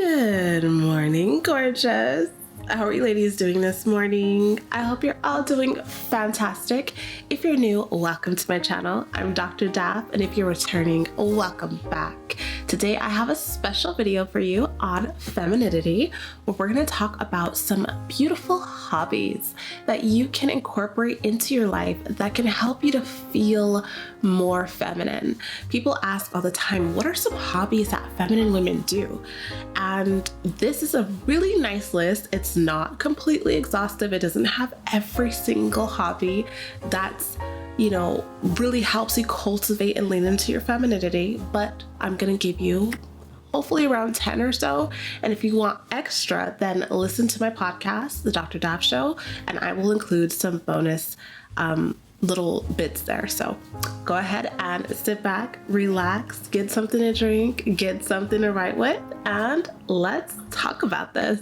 Good morning, gorgeous. How are you ladies doing this morning? I hope you're all doing fantastic. If you're new, welcome to my channel. I'm Dr. Daff, and if you're returning, welcome back. Today I have a special video for you on femininity, where we're going to talk about some beautiful hobbies that you can incorporate into your life that can help you to feel more feminine. People ask all the time, what are some hobbies that feminine women do? And this is a really nice list. It's not completely exhaustive. It doesn't have every single hobby that's, really helps you cultivate and lean into your femininity, but I'm gonna give you hopefully around 10 or so. And if you want extra, then listen to my podcast, The Dr. Daff Show, and I will include some bonus little bits there. So go ahead and sit back, relax, get something to drink, get something to write with, and let's talk about this.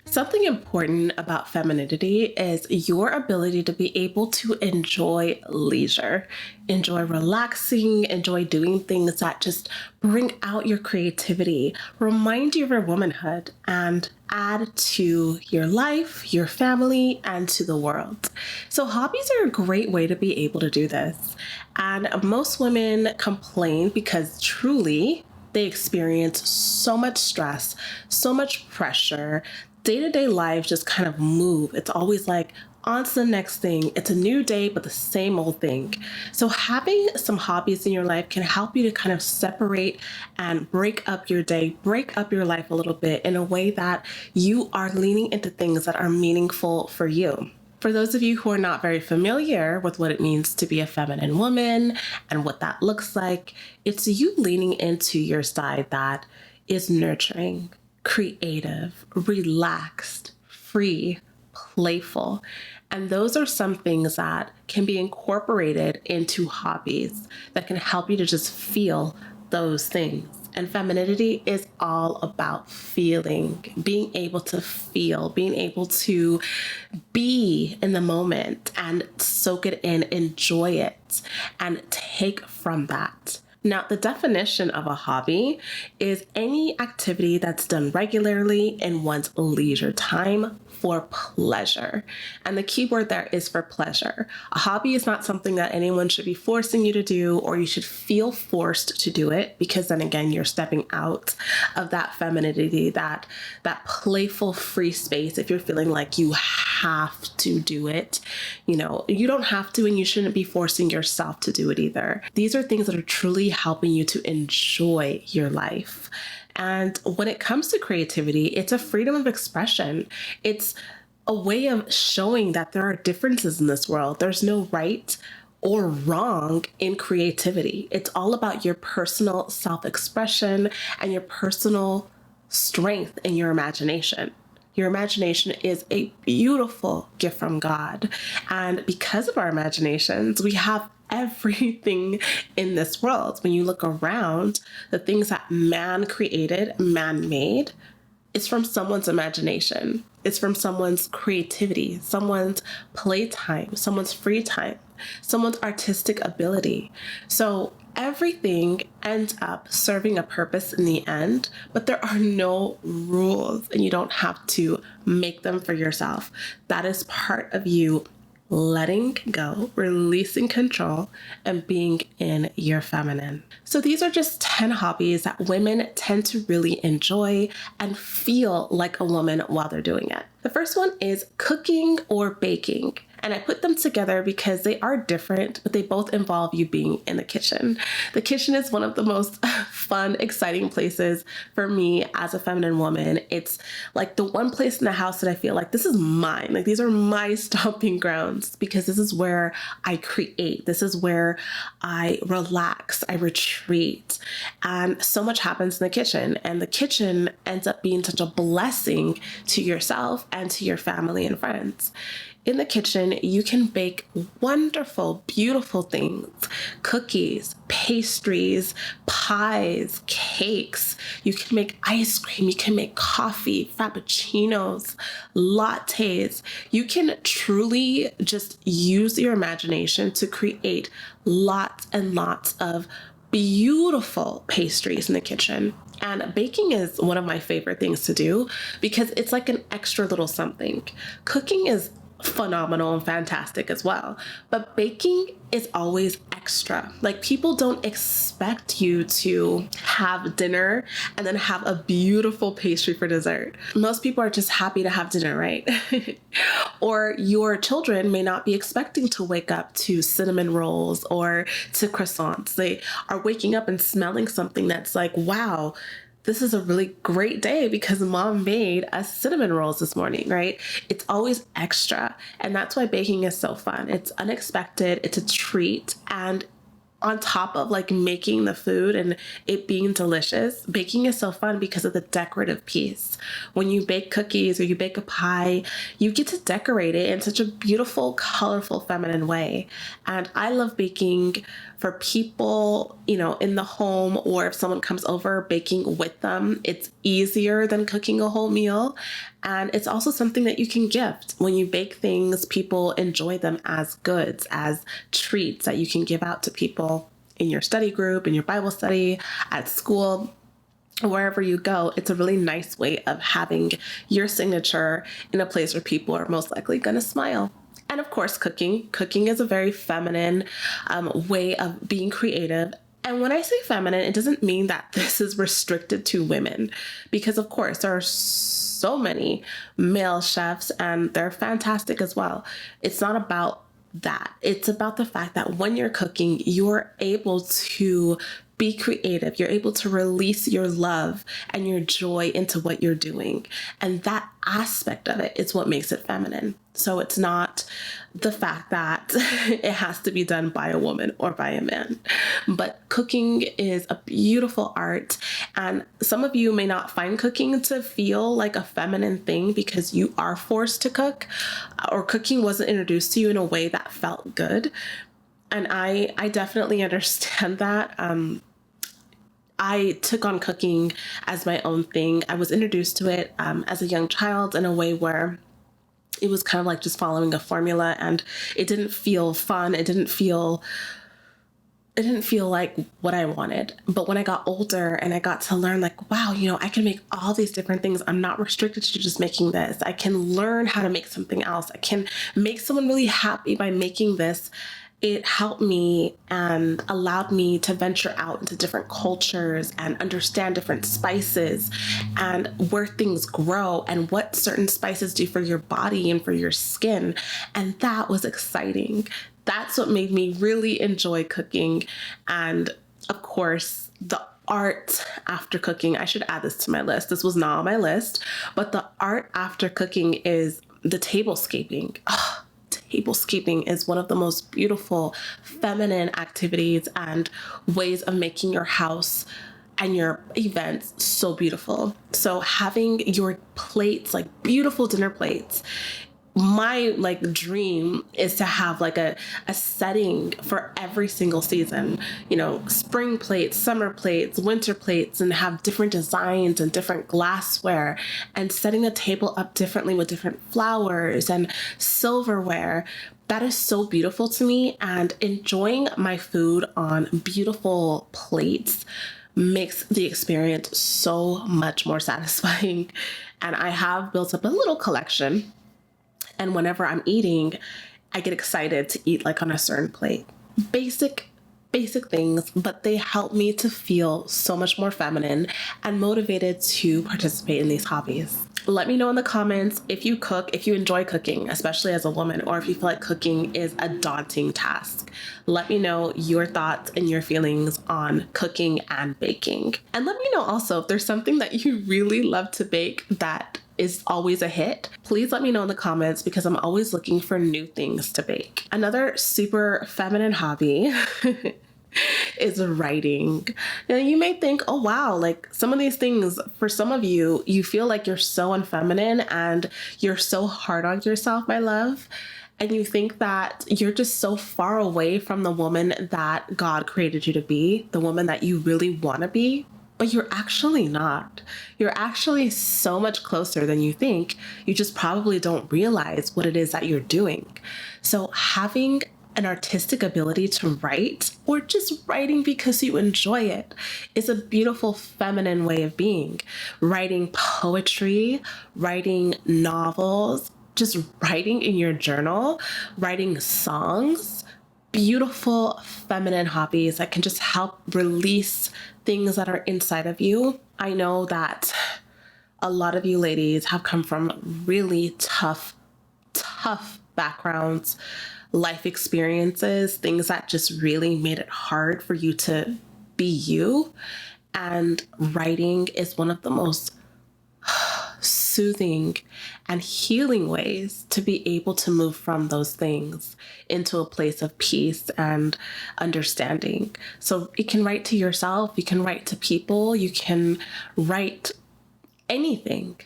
Something important about femininity is your ability to be able to enjoy leisure, enjoy relaxing, enjoy doing things that just bring out your creativity, remind you of your womanhood, and add to your life, your family, and to the world. So hobbies are a great way to be able to do this. And most women complain because truly they experience so much stress, so much pressure. Day-to-day life just kind of move. It's always like on to the next thing. It's a new day, but the same old thing. So having some hobbies in your life can help you to kind of separate and break up your day, break up your life a little bit in a way that you are leaning into things that are meaningful for you. For those of you who are not very familiar with what it means to be a feminine woman and what that looks like, it's you leaning into your side that is nurturing, creative, relaxed, free, playful. And those are some things that can be incorporated into hobbies that can help you to just feel those things. And femininity is all about feeling, being able to feel, being able to be in the moment and soak it in, enjoy it, and take from that. Now, the definition of a hobby is any activity that's done regularly in one's leisure time for pleasure. And the key word there is for pleasure. A hobby is not something that anyone should be forcing you to do, or you should feel forced to do it, because then again, you're stepping out of that femininity, that playful free space. If you're feeling like you have to do it, you don't have to, and you shouldn't be forcing yourself to do it either. These are things that are truly helping you to enjoy your life. And when it comes to creativity, it's a freedom of expression. It's a way of showing that there are differences in this world. There's no right or wrong in creativity. It's all about your personal self-expression and your personal strength in your imagination. Your imagination is a beautiful gift from God. And because of our imaginations, we have everything in this world. When you look around, the things that man created, man made, it's from someone's imagination. It's from someone's creativity, someone's playtime, someone's free time, someone's artistic ability. So everything ends up serving a purpose in the end, but there are no rules, and you don't have to make them for yourself. That is part of you letting go, releasing control, and being in your feminine. So these are just 10 hobbies that women tend to really enjoy and feel like a woman while they're doing it. The first one is cooking or baking. And I put them together because they are different, but they both involve you being in the kitchen. The kitchen is one of the most fun, exciting places for me as a feminine woman. It's like the one place in the house that I feel like this is mine. Like these are my stomping grounds, because this is where I create. This is where I relax, I retreat. And so much happens in the kitchen. And the kitchen ends up being such a blessing to yourself and to your family and friends. In the kitchen, you can bake wonderful, beautiful things, cookies, pastries, pies, cakes. You can make ice cream. You can make coffee, frappuccinos, lattes. You can truly just use your imagination to create lots and lots of beautiful pastries in the kitchen. And baking is one of my favorite things to do because it's like an extra little something. Cooking is phenomenal and fantastic as well, but baking is always extra. Like, people don't expect you to have dinner and then have a beautiful pastry for dessert. Most people are just happy to have dinner, right? Or your children may not be expecting to wake up to cinnamon rolls or to croissants. They are waking up and smelling something that's like, wow, this is a really great day because mom made us cinnamon rolls this morning, right? It's always extra. And that's why baking is so fun. It's unexpected, it's a treat. And on top of like making the food and it being delicious, baking is so fun because of the decorative piece. When you bake cookies or you bake a pie, you get to decorate it in such a beautiful, colorful, feminine way. And I love baking for people, in the home, or if someone comes over, baking with them. It's easier than cooking a whole meal. And it's also something that you can gift. When you bake things, people enjoy them as goods, as treats that you can give out to people in your study group, in your Bible study, at school, wherever you go. It's a really nice way of having your signature in a place where people are most likely going to smile. And of course, cooking. Cooking is a very feminine way of being creative. And when I say feminine, it doesn't mean that this is restricted to women, because of course there are so many male chefs and they're fantastic as well. It's not about that. It's about the fact that when you're cooking, you're able to be creative. You're able to release your love and your joy into what you're doing. And that aspect of it is what makes it feminine. So it's not the fact that it has to be done by a woman or by a man. But cooking is a beautiful art. And some of you may not find cooking to feel like a feminine thing because you are forced to cook, or cooking wasn't introduced to you in a way that felt good. And I definitely understand that. I took on cooking as my own thing. I was introduced to it as a young child in a way where it was kind of like just following a formula, and it didn't feel fun. It didn't feel like what I wanted. But when I got older and I got to learn, like, wow, I can make all these different things. I'm not restricted to just making this. I can learn how to make something else. I can make someone really happy by making this. It helped me and allowed me to venture out into different cultures and understand different spices and where things grow and what certain spices do for your body and for your skin. And that was exciting. That's what made me really enjoy cooking. And of course, the art after cooking. I should add this to my list. This was not on my list, but the art after cooking is the tablescaping. Oh, tablescaping is one of the most beautiful feminine activities and ways of making your house and your events so beautiful. So having your plates, like beautiful dinner plates, my dream is to have a setting for every single season, spring plates, summer plates, winter plates, and have different designs and different glassware, and setting the table up differently with different flowers and silverware. That is so beautiful to me, and enjoying my food on beautiful plates makes the experience so much more satisfying. And I have built up a little collection. And whenever I'm eating, I get excited to eat on a certain plate. Basic things, but they help me to feel so much more feminine and motivated to participate in these hobbies. Let me know in the comments if you cook, if you enjoy cooking, especially as a woman, or if you feel like cooking is a daunting task. Let me know your thoughts and your feelings on cooking and baking. And let me know also if there's something that you really love to bake that is always a hit. Please let me know in the comments because I'm always looking for new things to bake. Another super feminine hobby is writing. Now you may think, oh wow, some of these things, for some of you, you feel like you're so unfeminine and you're so hard on yourself, my love. And you think that you're just so far away from the woman that God created you to be, the woman that you really want to be. But you're actually not. You're actually so much closer than you think. You just probably don't realize what it is that you're doing. So having an artistic ability to write, or just writing because you enjoy it, is a beautiful feminine way of being. Writing poetry, writing novels, just writing in your journal, writing songs, beautiful feminine hobbies that can just help release things that are inside of you. I know that a lot of you ladies have come from really tough backgrounds, life experiences, things that just really made it hard for you to be you. And writing is one of the most soothing and healing ways to be able to move from those things into a place of peace and understanding. So you can write to yourself, you can write to people, you can write anything.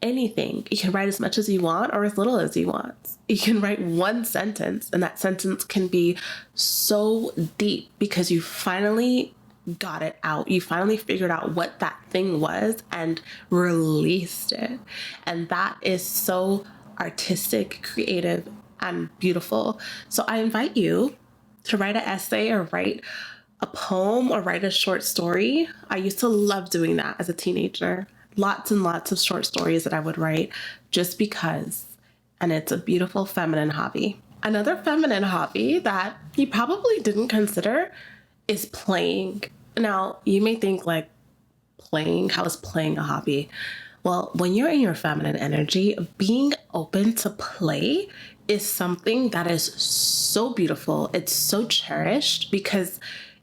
You can write as much as you want or as little as you want. You can write one sentence, and that sentence can be so deep because you finally got it out. You finally figured out what that thing was and released it. And that is so artistic, creative, and beautiful. So I invite you to write an essay or write a poem or write a short story. I used to love doing that as a teenager. Lots and lots of short stories that I would write just because. And it's a beautiful feminine hobby. Another feminine hobby that you probably didn't consider is playing. Now, you may think like, playing, how is playing a hobby? Well, when you're in your feminine energy, being open to play is something that is so beautiful. It's so cherished because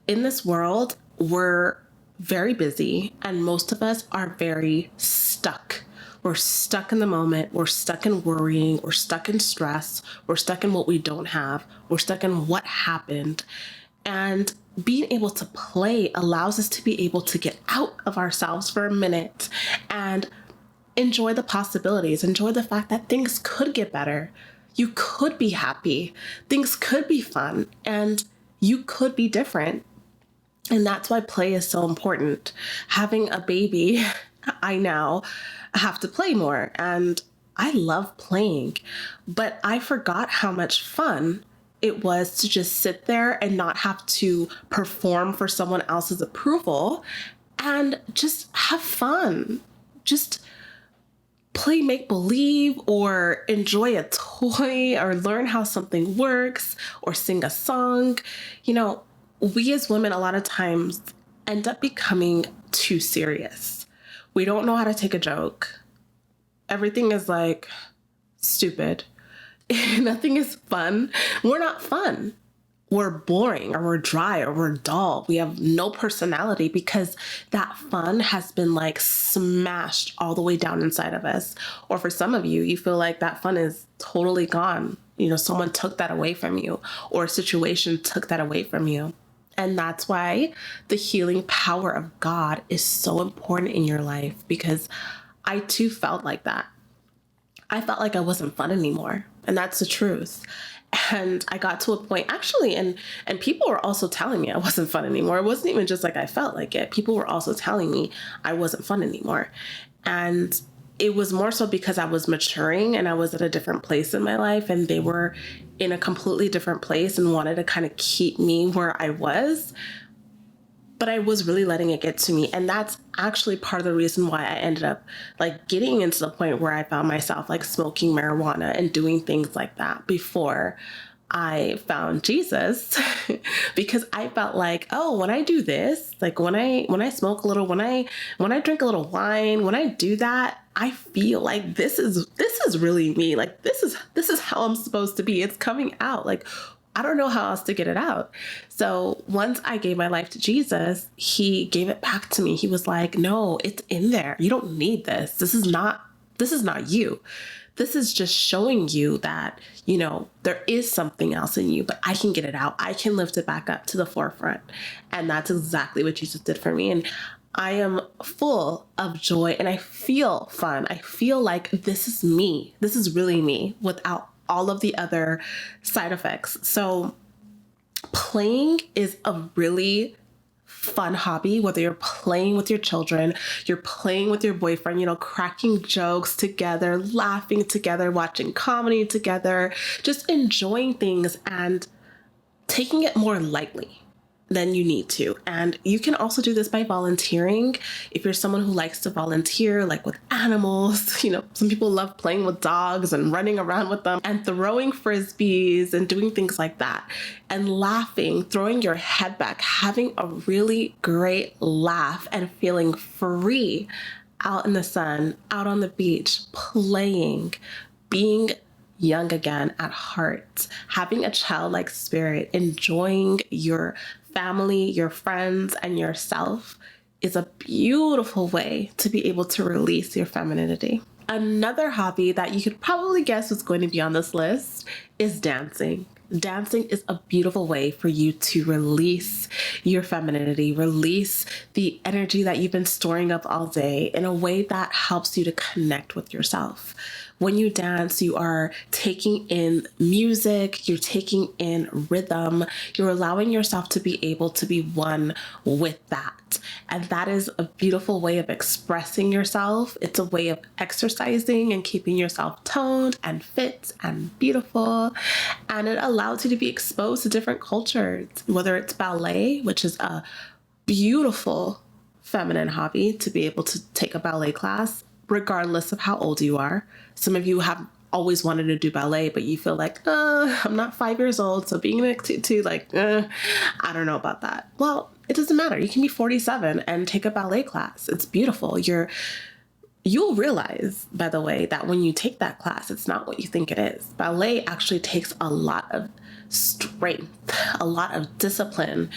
in this world, we're very busy and most of us are very stuck. We're stuck in the moment. We're stuck in worrying. We're stuck in stress. We're stuck in what we don't have. We're stuck in what happened. And being able to play allows us to be able to get out of ourselves for a minute and enjoy the possibilities, enjoy the fact that things could get better. You could be happy. Things could be fun and you could be different. And that's why play is so important. Having a baby, I now have to play more and I love playing, but I forgot how much fun it was to just sit there and not have to perform for someone else's approval and just have fun. Just play make believe or enjoy a toy or learn how something works or sing a song. You know, we as women a lot of times end up becoming too serious. We don't know how to take a joke. Everything is like stupid. Nothing is fun. We're not fun. We're boring or we're dry or we're dull. We have no personality because that fun has been like smashed all the way down inside of us. Or for some of you, you feel like that fun is totally gone. You know, someone took that away from you or a situation took that away from you. And that's why the healing power of God is so important in your life, because I too felt like that. I felt like I wasn't fun anymore. And that's the truth. And I got to a point actually, and people were also telling me I wasn't fun anymore. It wasn't even just like I felt like it. People were also telling me I wasn't fun anymore. And it was more so because I was maturing and I was at a different place in my life and they were in a completely different place and wanted to kind of keep me where I was. But I was really letting it get to me. And that's actually part of the reason why I ended up like getting into the point where I found myself like smoking marijuana and doing things like that before I found Jesus. Because I felt like, oh, when I do this, like when I smoke a little, when I drink a little wine, when I do that, I feel like this is really me. Like this is how I'm supposed to be. It's coming out. Like I don't know how else to get it out. So once I gave my life to Jesus, he gave it back to me. He was like, no, it's in there. You don't need this. This is not you. This is just showing you that, you know, there is something else in you, but I can get it out. I can lift it back up to the forefront. And that's exactly what Jesus did for me. And I am full of joy and I feel fun. I feel like this is me. This is really me without all of the other side effects. So playing is a really fun hobby, whether you're playing with your children, you're playing with your boyfriend, you know, cracking jokes together, laughing together, watching comedy together, just enjoying things and taking it more lightly than you need to. And you can also do this by volunteering. If you're someone who likes to volunteer, like with animals, some people love playing with dogs and running around with them and throwing frisbees and doing things like that, and laughing, throwing your head back, having a really great laugh and feeling free out in the sun, out on the beach, playing, being young again at heart, having a childlike spirit, enjoying your family, your friends, and yourself is a beautiful way to be able to release your femininity. Another hobby that you could probably guess was going to be on this list is dancing. Dancing is a beautiful way for you to release your femininity, release the energy that you've been storing up all day in a way that helps you to connect with yourself. When you dance, you are taking in music, you're taking in rhythm, you're allowing yourself to be able to be one with that. And that is a beautiful way of expressing yourself. It's a way of exercising and keeping yourself toned and fit and beautiful. And it allows you to be exposed to different cultures, whether it's ballet, which is a beautiful feminine hobby to be able to take a ballet class, regardless of how old you are. Some of you have always wanted to do ballet, but you feel like, I'm not 5 years old, so being a tutu, I don't know about that. Well, it doesn't matter. You can be 47 and take a ballet class. It's beautiful. You'll realize, by the way, that when you take that class, it's not what you think it is. Ballet actually takes a lot of strength, a lot of discipline.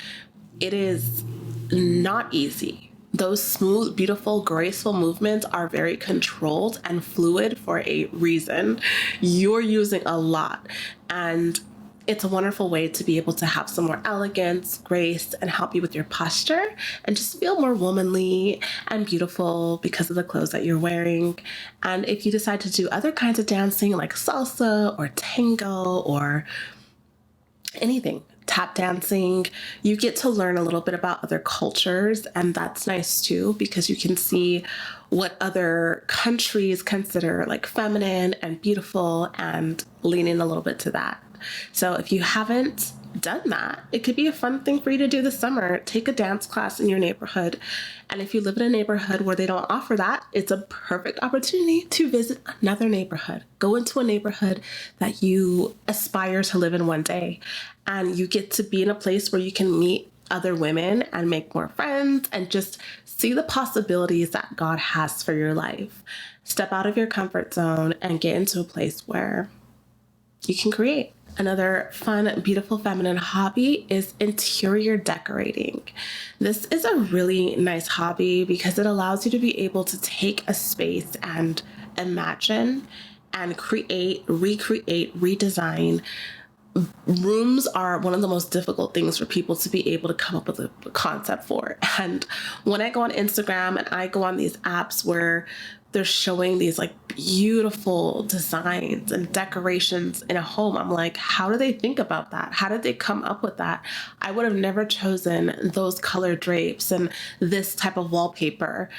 It is not easy. Those smooth, beautiful, graceful movements are very controlled and fluid for a reason. You're using a lot, and it's a wonderful way to be able to have some more elegance, grace, and help you with your posture and just feel more womanly and beautiful because of the clothes that you're wearing. And if you decide to do other kinds of dancing like salsa or tango or anything, tap dancing, you get to learn a little bit about other cultures, and that's nice too because you can see what other countries consider like feminine and beautiful and lean in a little bit to that. So if you haven't done that, it could be a fun thing for you to do this summer. Take a dance class in your neighborhood. And if you live in a neighborhood where they don't offer that, it's a perfect opportunity to visit another neighborhood. Go into a neighborhood that you aspire to live in one day. And you get to be in a place where you can meet other women and make more friends and just see the possibilities that God has for your life. Step out of your comfort zone and get into a place where you can create. Another fun, beautiful feminine hobby is interior decorating. This is a really nice hobby because it allows you to be able to take a space and imagine and create, recreate, redesign. Rooms are one of the most difficult things for people to be able to come up with a concept for. And when I go on Instagram and I go on these apps where they're showing these beautiful designs and decorations in a home, I'm like, how do they think about that? How did they come up with that? I would have never chosen those color drapes and this type of wallpaper.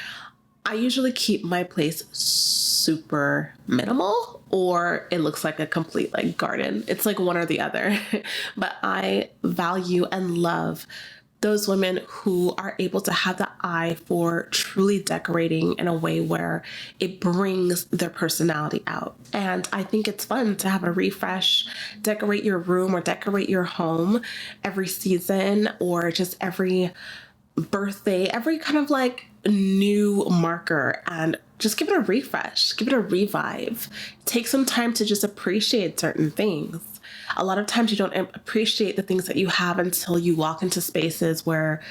I usually keep my place super minimal, or it looks like a complete garden. It's one or the other. But I value and love those women who are able to have the eye for truly decorating in a way where it brings their personality out. And I think it's fun to have a refresh, decorate your room or decorate your home every season or just every birthday, every kind of new marker, and just give it a refresh, give it a revive. Take some time to just appreciate certain things. A lot of times you don't appreciate the things that you have until you walk into spaces where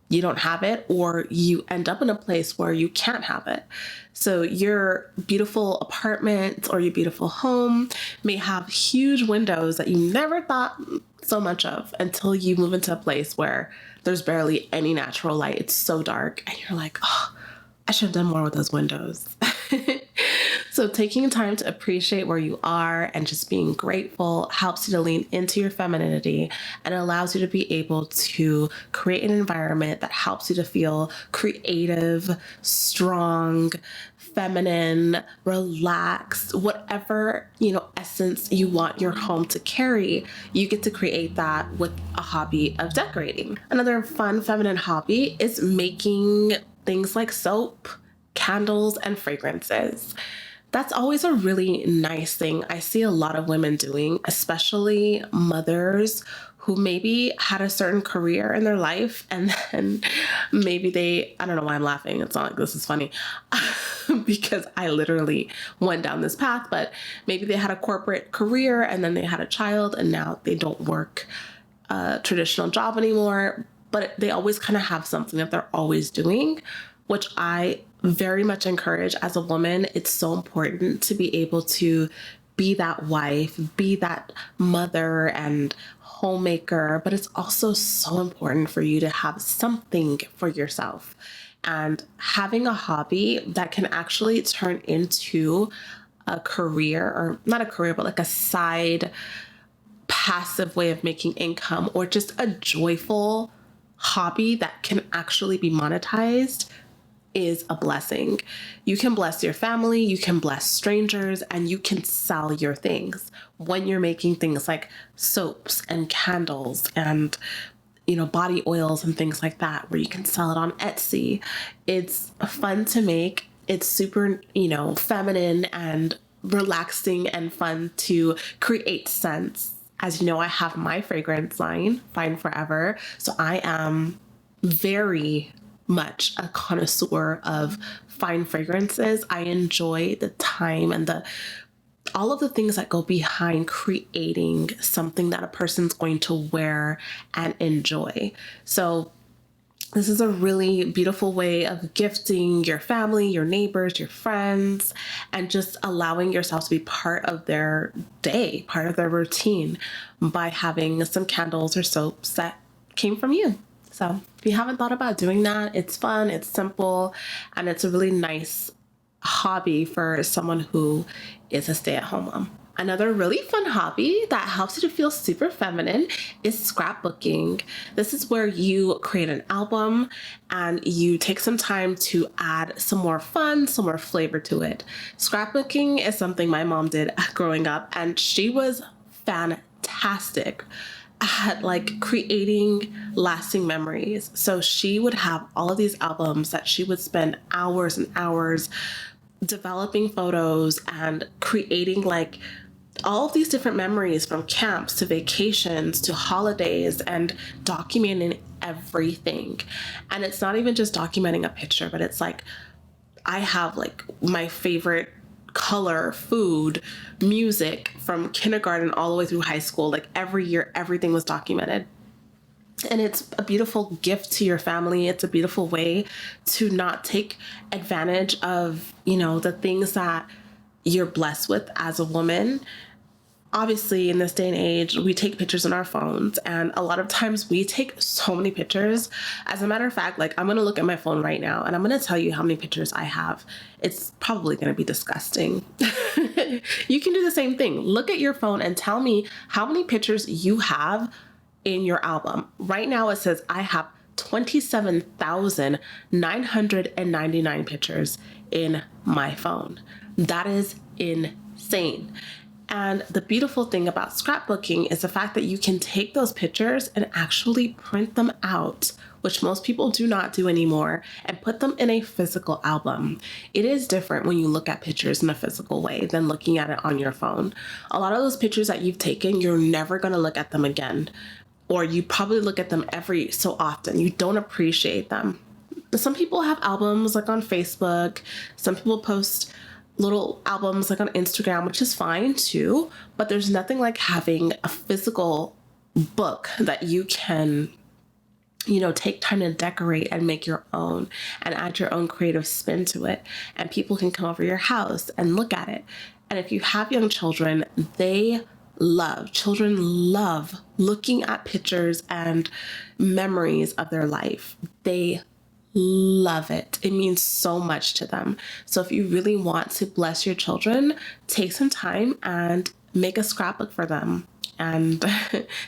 you don't have it, or you end up in a place where you can't have it. So your beautiful apartment or your beautiful home may have huge windows that you never thought so much of until you move into a place where there's barely any natural light. It's so dark and you're like, oh, I should have done more with those windows. So taking time to appreciate where you are and just being grateful helps you to lean into your femininity and allows you to be able to create an environment that helps you to feel creative, strong, feminine, relaxed, whatever, essence you want your home to carry, you get to create that with a hobby of decorating. Another fun feminine hobby is making things like soap, candles, and fragrances. That's always a really nice thing I see a lot of women doing, especially mothers who maybe had a certain career in their life and then maybe I don't know why I'm laughing. It's not like this is funny because I literally went down this path, but maybe they had a corporate career and then they had a child and now they don't work a traditional job anymore, but they always kind of have something that they're always doing, which I very much encourage as a woman. It's so important to be able to be that wife, be that mother and homemaker, but it's also so important for you to have something for yourself. And having a hobby that can actually turn into a career, or not a career, but like a side passive way of making income, or just a joyful hobby that can actually be monetized, is a blessing. You can bless your family, you can bless strangers, and you can sell your things when you're making things like soaps and candles and body oils and things like that, where you can sell it on Etsy. It's fun to make. It's super, feminine and relaxing and fun to create scents. As you know, I have my fragrance line, Fine Forever. So I am very much a connoisseur of fine fragrances. I enjoy the time and all of the things that go behind creating something that a person's going to wear and enjoy. So this is a really beautiful way of gifting your family, your neighbors, your friends, and just allowing yourself to be part of their day, part of their routine, by having some candles or soaps that came from you. So if you haven't thought about doing that, it's fun, it's simple, and it's a really nice hobby for someone who is a stay-at-home mom. Another really fun hobby that helps you to feel super feminine is scrapbooking. This is where you create an album and you take some time to add some more fun, some more flavor to it. Scrapbooking is something my mom did growing up, and she was fantastic at creating lasting memories. So she would have all of these albums that she would spend hours and hours developing photos and creating all of these different memories, from camps to vacations to holidays, and documenting everything. And it's not even just documenting a picture, but it's I have my favorite color, food, music from kindergarten all the way through high school. Every year, everything was documented. And it's a beautiful gift to your family. It's a beautiful way to not take advantage of, the things that you're blessed with as a woman. Obviously, in this day and age, we take pictures on our phones, and a lot of times we take so many pictures. As a matter of fact, I'm going to look at my phone right now and I'm going to tell you how many pictures I have. It's probably going to be disgusting. You can do the same thing. Look at your phone and tell me how many pictures you have in your album. Right now it says I have 27,999 pictures in my phone. That is insane. And the beautiful thing about scrapbooking is the fact that you can take those pictures and actually print them out, which most people do not do anymore, and put them in a physical album. It is different when you look at pictures in a physical way than looking at it on your phone. A lot of those pictures that you've taken, you're never going to look at them again, or you probably look at them every so often. You don't appreciate them. Some people have albums on Facebook. Some people post little albums on Instagram, which is fine too, but there's nothing like having a physical book that you can, take time to decorate and make your own and add your own creative spin to it. And people can come over your house and look at it. And if you have young children, children love looking at pictures and memories of their life. They love it. It means so much to them. So if you really want to bless your children, take some time and make a scrapbook for them. and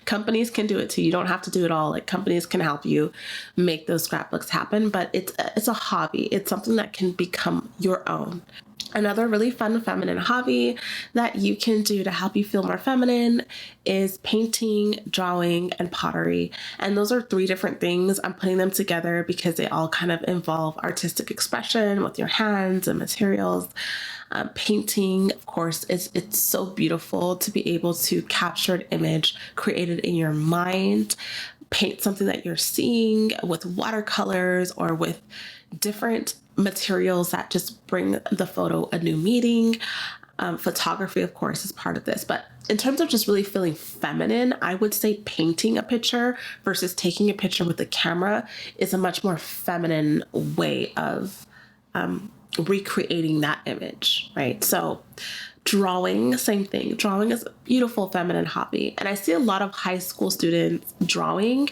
companies can do it too. You don't have to do it all. Like, companies can help you make those scrapbooks happen, but it's a hobby. It's something that can become your own. Another really fun feminine hobby that you can do to help you feel more feminine is painting, drawing, and pottery. And those are 3 different things. I'm putting them together because they all kind of involve artistic expression with your hands and materials. Painting, of course, it's so beautiful to be able to capture an image created in your mind. Paint something that you're seeing with watercolors or with different materials that just bring the photo a new meaning. Photography, of course, is part of this. But in terms of just really feeling feminine, I would say painting a picture versus taking a picture with the camera is a much more feminine way of recreating that image, right? So drawing, same thing. Drawing is a beautiful feminine hobby. And I see a lot of high school students drawing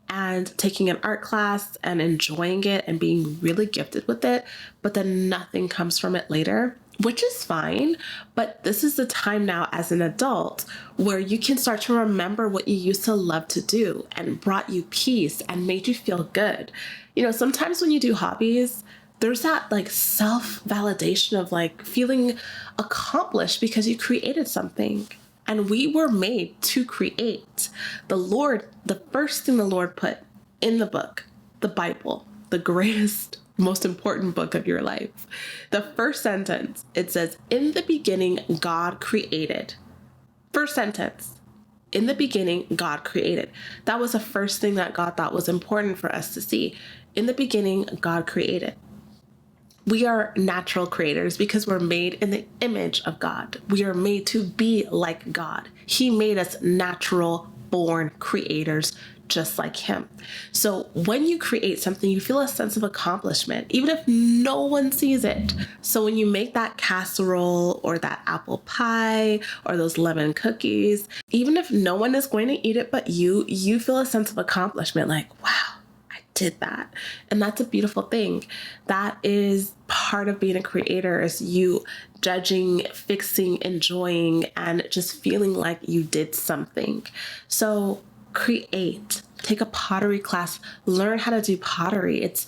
and taking an art class and enjoying it and being really gifted with it, but then nothing comes from it later, which is fine. But this is the time now as an adult where you can start to remember what you used to love to do and brought you peace and made you feel good. You know, sometimes when you do hobbies, there's that like self-validation of like feeling accomplished because you created something. And we were made to create. The first thing the Lord put in the book, the Bible, the greatest, most important book of your life. The first sentence, it says, "In the beginning, God created." First sentence, "In the beginning, God created." That was the first thing that God thought was important for us to see. In the beginning, God created. We are natural creators because we're made in the image of God. We are made to be like God. He made us natural born creators just like him. So when you create something, you feel a sense of accomplishment, even if no one sees it. So when you make that casserole or that apple pie or those lemon cookies, even if no one is going to eat it but you feel a sense of accomplishment, like, wow, did that. And that's a beautiful thing. That is part of being a creator, is you judging, fixing, enjoying, and just feeling like you did something. So create, take a pottery class, learn how to do pottery. It's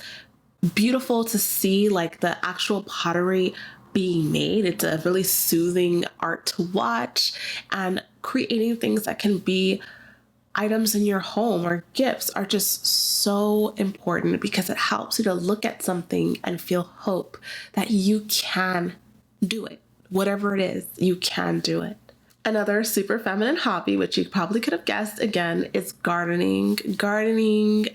beautiful to see like the actual pottery being made. It's a really soothing art to watch, and creating things that can be items in your home or gifts are just so important because it helps you to look at something and feel hope that you can do it. Whatever it is, you can do it. Another super feminine hobby, which you probably could have guessed again, is gardening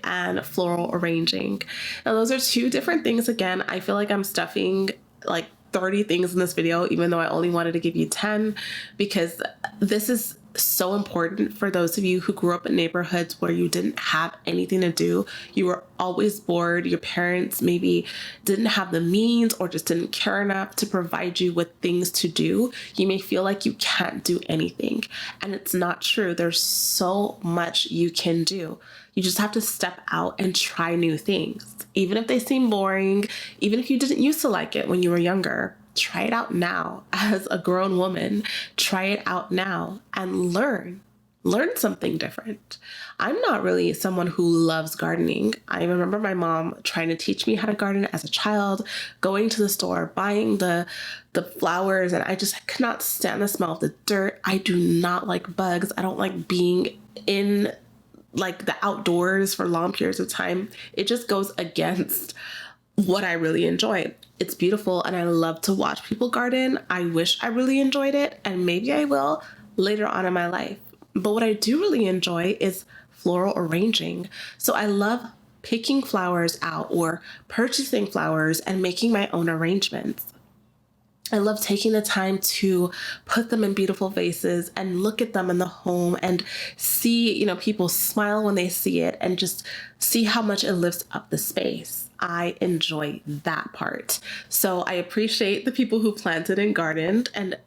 and floral arranging. Now, those are 2 different things. Again, I feel like I'm stuffing like 30 things in this video, even though I only wanted to give you 10, because this is so important for those of you who grew up in neighborhoods where you didn't have anything to do. You were always bored. Your parents maybe didn't have the means or just didn't care enough to provide you with things to do. You may feel like you can't do anything, and it's not true. There's so much you can do. You just have to step out and try new things. Even if they seem boring, even if you didn't used to like it when you were younger, try it out now as a grown woman. Try it out now and learn something different. I'm not really someone who loves gardening. I remember my mom trying to teach me how to garden as a child, going to the store, buying the flowers, and I just could not stand the smell of the dirt. I do not like bugs. I don't like being in like the outdoors for long periods of time. It just goes against what I really enjoy. It's beautiful and I love to watch people garden. I wish I really enjoyed it, and maybe I will later on in my life. But what I do really enjoy is floral arranging. So I love picking flowers out or purchasing flowers and making my own arrangements. I love taking the time to put them in beautiful vases and look at them in the home and see, people smile when they see it and just see how much it lifts up the space. I enjoy that part. So I appreciate the people who planted and gardened, and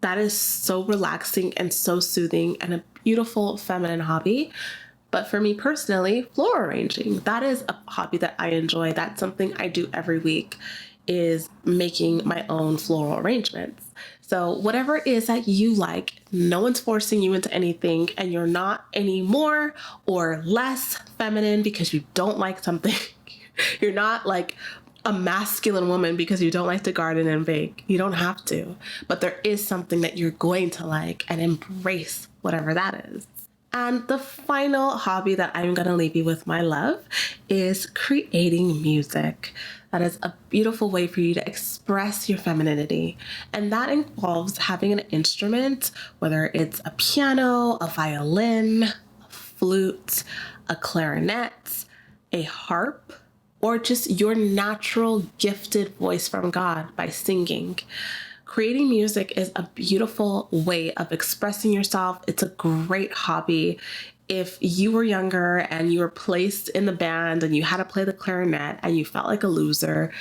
that is so relaxing and so soothing and a beautiful feminine hobby. But for me personally, floral arranging, that is a hobby that I enjoy. That's something I do every week. is making my own floral arrangements. So whatever it is that you like, no one's forcing you into anything, and you're not any more or less feminine because you don't like something. You're not like a masculine woman because you don't like to garden and bake. You don't have to, but there is something that you're going to like, and embrace whatever that is. And the final hobby that I'm going to leave you with, my love, is creating music. That is a beautiful way for you to express your femininity. And that involves having an instrument, whether it's a piano, a violin, a flute, a clarinet, a harp, or just your natural gifted voice from God by singing. Creating music is a beautiful way of expressing yourself. It's a great hobby. If you were younger and you were placed in the band and you had to play the clarinet and you felt like a loser,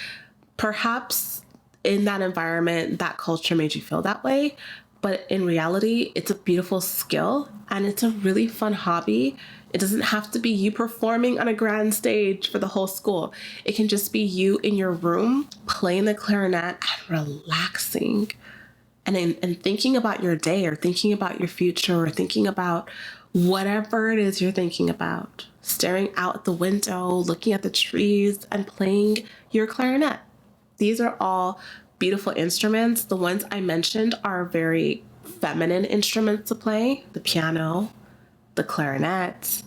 perhaps in that environment, that culture made you feel that way. But in reality, it's a beautiful skill and it's a really fun hobby. It doesn't have to be you performing on a grand stage for the whole school. It can just be you in your room playing the clarinet and relaxing and thinking about your day, or thinking about your future, or thinking about whatever it is you're thinking about. Staring out the window, looking at the trees, and playing your clarinet. These are all beautiful instruments. The ones I mentioned are very feminine instruments to play. The piano, the clarinet,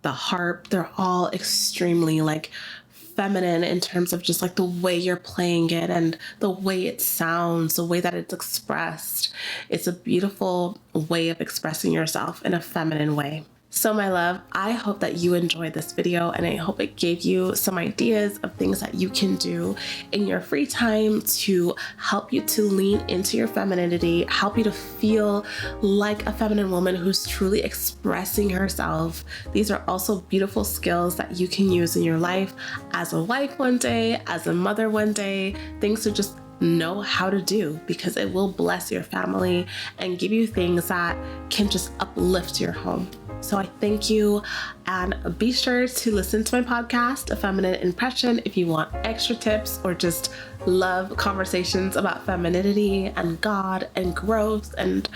the harp, they're all extremely like feminine in terms of just like the way you're playing it and the way it sounds, the way that it's expressed. It's a beautiful way of expressing yourself in a feminine way. So my love, I hope that you enjoyed this video, and I hope it gave you some ideas of things that you can do in your free time to help you to lean into your femininity, help you to feel like a feminine woman who's truly expressing herself. These are also beautiful skills that you can use in your life as a wife one day, as a mother one day, things to just know how to do, because it will bless your family and give you things that can just uplift your home. So I thank you, and be sure to listen to my podcast, A Feminine Impression, if you want extra tips or just love conversations about femininity and God and growth and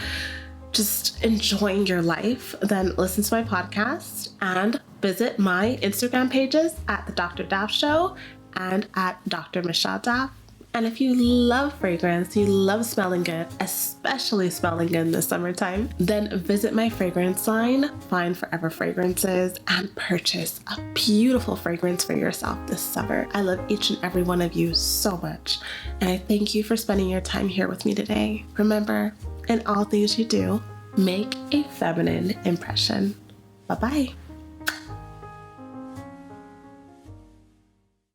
just enjoying your life. Then listen to my podcast and visit my Instagram pages at The Dr. Daff Show and at Dr. Michelle Daff. And if you love fragrance, you love smelling good, especially smelling good in the summertime, then visit my fragrance line, find Forever Fragrances, and purchase a beautiful fragrance for yourself this summer. I love each and every one of you so much, and I thank you for spending your time here with me today. Remember, in all things you do, make a feminine impression. Bye-bye.